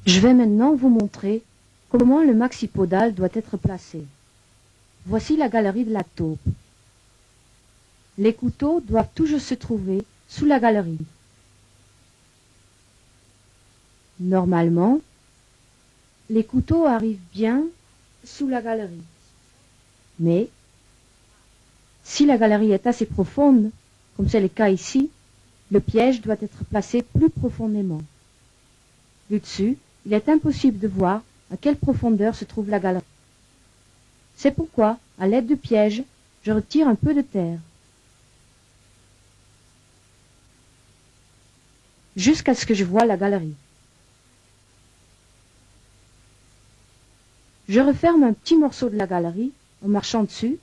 Je vais maintenant vous montrer comment le maxipodal doit être placé. Voici la galerie de la taupe. Les couteaux doivent toujours se trouver sous la galerie. Normalement, les couteaux arrivent bien sous la galerie. Mais, si la galerie est assez profonde, comme c'est le cas ici, le piège doit être placé plus profondément. Du dessus, il est impossible de voir à quelle profondeur se trouve la galerie. C'est pourquoi, à l'aide du piège, je retire un peu de terre, jusqu'à ce que je voie la galerie. Je referme un petit morceau de la galerie en marchant dessus.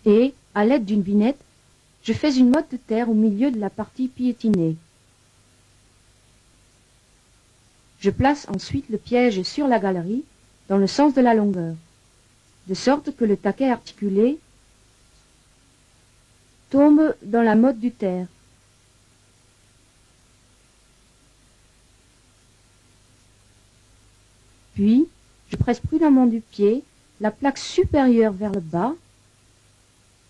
Et, à l'aide d'une vinette, je fais une motte de terre au milieu de la partie piétinée. Je place ensuite le piège sur la galerie dans le sens de la longueur, de sorte que le taquet articulé tombe dans la motte du terre. Puis, je presse prudemment du pied la plaque supérieure vers le bas,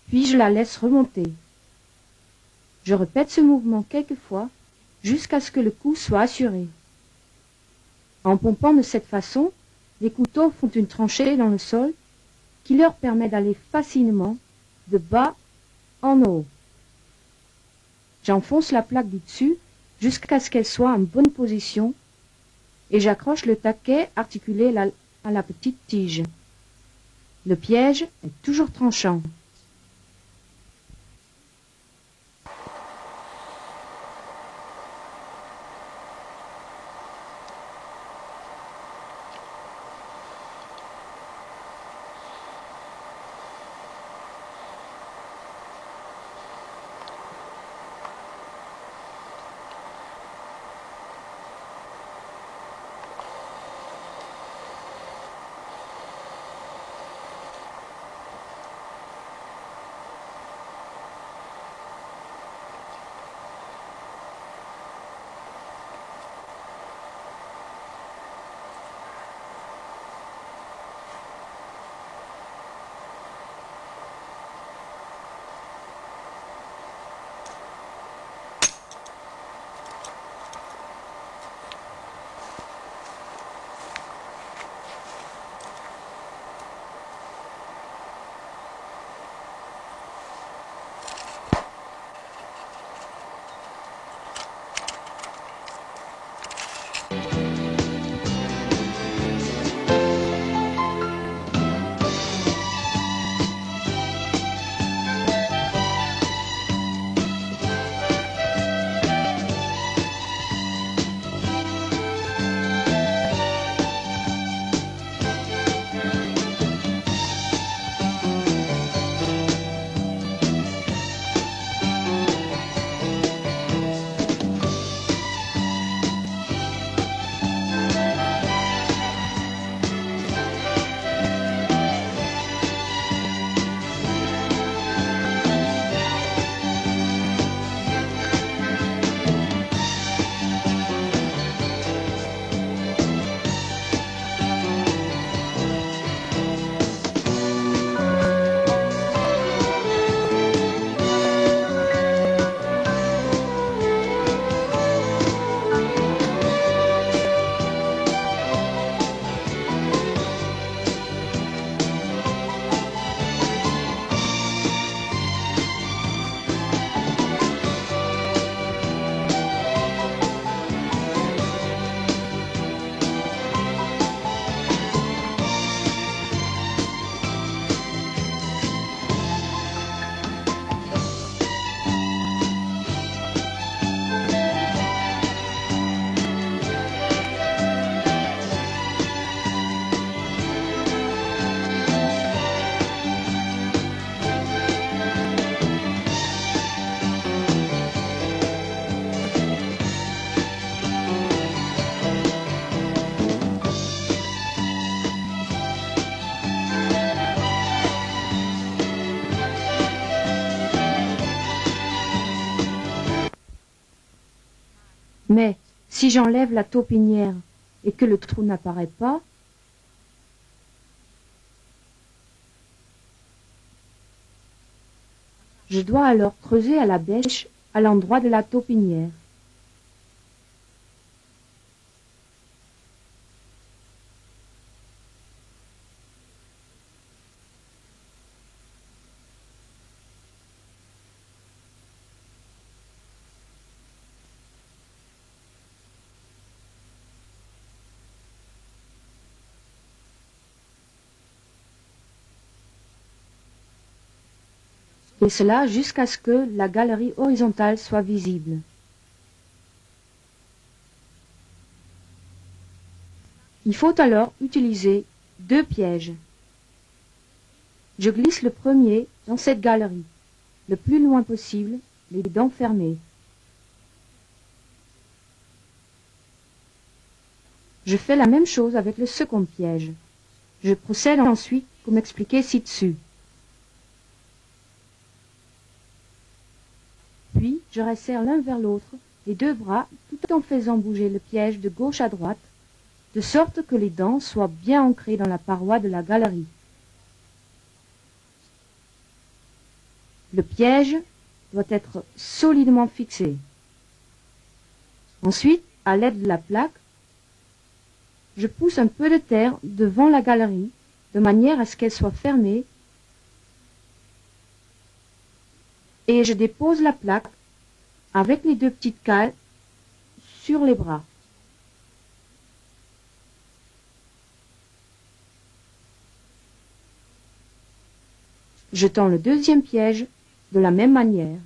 puis je la laisse remonter. Je répète ce mouvement quelques fois jusqu'à ce que le coup soit assuré. En pompant de cette façon, les couteaux font une tranchée dans le sol qui leur permet d'aller facilement de bas en haut. J'enfonce la plaque du dessus jusqu'à ce qu'elle soit en bonne position et j'accroche le taquet articulé à la petite tige. Le piège est toujours tranchant. Mais si j'enlève la taupinière et que le trou n'apparaît pas, je dois alors creuser à la bêche à l'endroit de la taupinière. Et cela jusqu'à ce que la galerie horizontale soit visible. Il faut alors utiliser 2 pièges. Je glisse le premier dans cette galerie, le plus loin possible, les dents fermées. Je fais la même chose avec le second piège. Je procède ensuite comme expliqué ci-dessus. Puis, je resserre l'un vers l'autre les 2 bras tout en faisant bouger le piège de gauche à droite, de sorte que les dents soient bien ancrées dans la paroi de la galerie. Le piège doit être solidement fixé. Ensuite, à l'aide de la plaque, je pousse un peu de terre devant la galerie, de manière à ce qu'elle soit fermée, et je dépose la plaque avec les 2 petites cales sur les bras. Je tends le deuxième piège de la même manière.